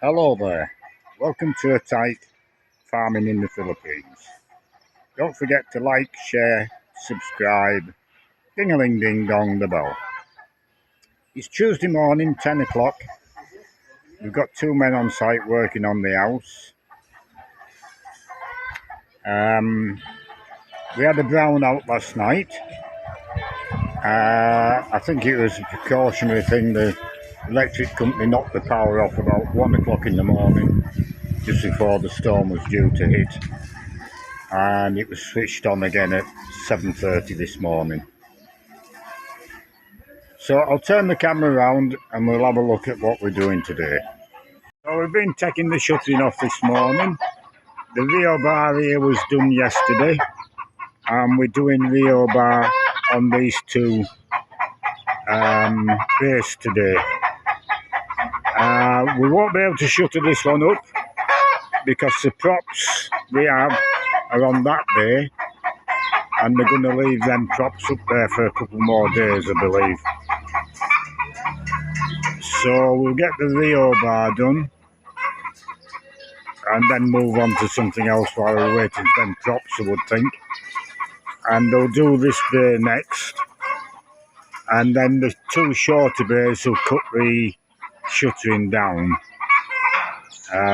Hello there, welcome to A Tight Farming in the Philippines. Don't forget to like, share, subscribe, ding-a-ling-ding-dong the bell. It's Tuesday morning, 10 o'clock. We've got two men on site working on the house. We had a brownout last night. I think it was a precautionary thing. The electric company knocked the power off about 1 o'clock in the morning, just before the storm was due to hit. And it was switched on again at 7:30 this morning. So I'll turn the camera around and we'll have a look at what we're doing today. So we've been taking the shuttering off this morning. The Rio bar here was done yesterday, and we're doing Rio bar on these two bays today. We won't be able to shutter this one up because the props we have are on that bay, and they're going to leave them props up there for a couple more days, I believe. So we'll get the Rio bar done and then move on to something else while we're waiting for them props, I would think. And they'll do this bay next, and then the two shorter bays will cut the shuttering down.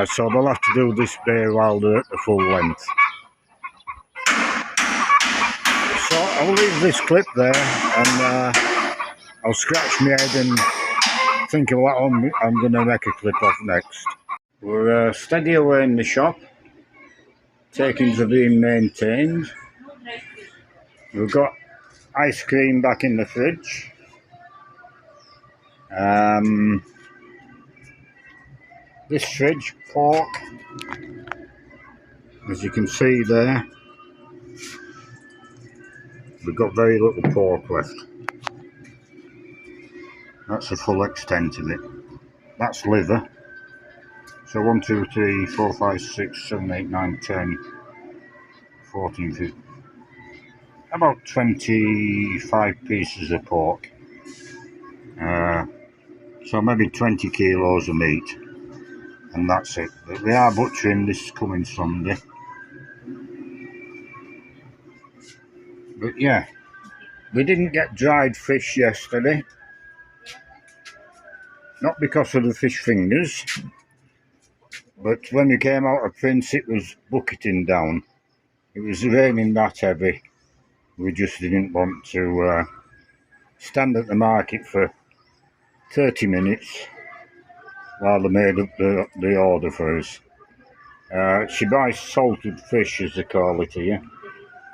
So they'll have to do this bay while they're at the full length. So I'll leave this clip there, and I'll scratch my head and think of what I'm going to make a clip of next. We're steady away in the shop. Takings are being maintained. We've got ice cream back in the fridge. This fridge, pork, as you can see there, we've got very little pork left. That's the full extent of it. That's liver. So 1, 2, 3, 4, 5, 6, 7, 8, 9, 10, 14, 15. About 25 pieces of pork. So maybe 20 kilos of meat. And that's it. But we are butchering this coming Sunday. But yeah, we didn't get dried fish yesterday. Not because of the fish fingers, but when we came out of Prince it was bucketing down. It was raining that heavy. We just didn't want to stand at the market for 30 minutes while they made up the order for us. She buys salted fish, as they call it here.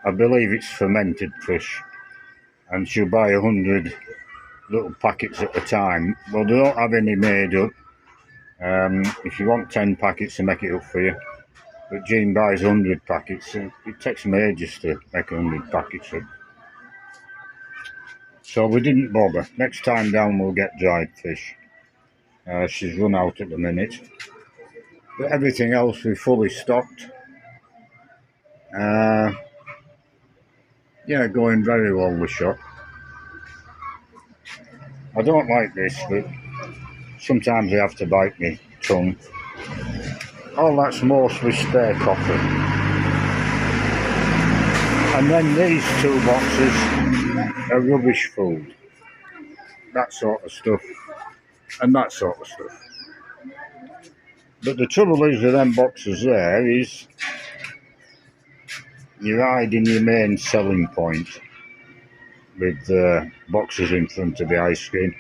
I believe it's fermented fish, and she'll buy 100 little packets at a time. Well, they don't have any made up. If you want 10 packets, they make it up for you. But Jean buys 100 packets, and it takes them ages to make 100 packets up. So we didn't bother. Next time down we'll get dried fish. She's run out at the minute. But everything else we've fully stocked. Yeah, going very well, the shop. I don't like this, but sometimes I have to bite my tongue. Oh, that's mostly spare coffee. And then these two boxes are rubbish food. That sort of stuff. And that sort of stuff. But the trouble is with them boxes there is you're hiding your main selling point with the boxes in front of the ice cream.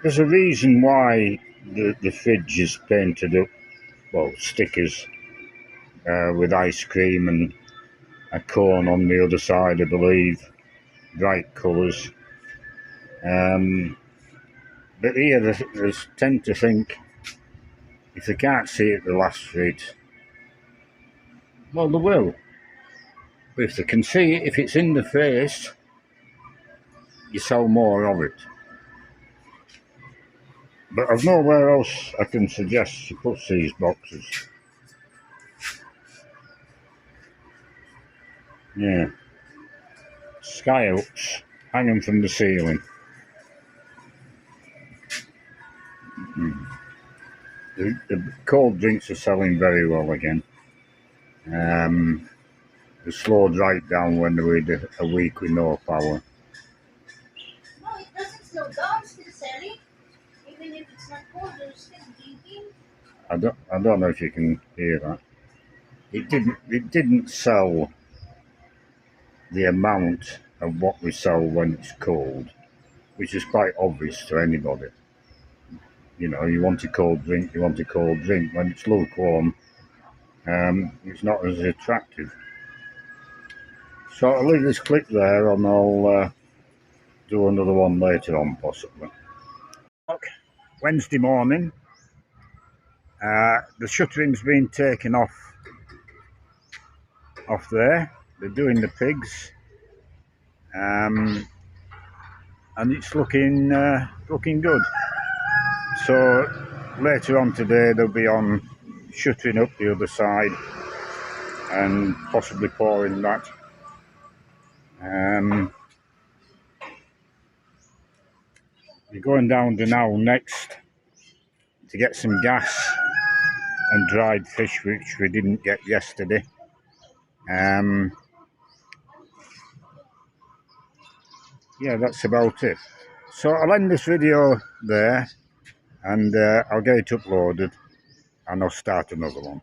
There's a reason why the fridge is painted up, well, stickers with ice cream and a cone on the other side, I believe, bright colours. But here they tend to think if they can't see it, the last fridge, well, they will. But if they can see it, if it's in the face, you sell more of it. But I've nowhere else I can suggest she puts these boxes. Yeah. Sky hooks hanging from the ceiling. . 'Cause The cold drinks are selling very well again. They slowed right down when we had a week with no power. No, it doesn't slow down, still selling. Even if it's not cold, they're still drinking. I don't know if you can hear that. It didn't sell the amount of what we sell when it's cold, which is quite obvious to anybody. You know, you want a cold drink, you want a cold drink. When it's lukewarm, it's not as attractive. So I'll leave this clip there and I'll do another one later on, possibly. Wednesday morning, the shuttering's been taken off there. They're doing the pigs, and it's looking good. So later on today they'll be on shuttering up the other side and possibly pouring that. We're going down to now next to get some gas and dried fish, which we didn't get yesterday. Yeah, that's about it. So I'll end this video there, and I'll get it uploaded and I'll start another one.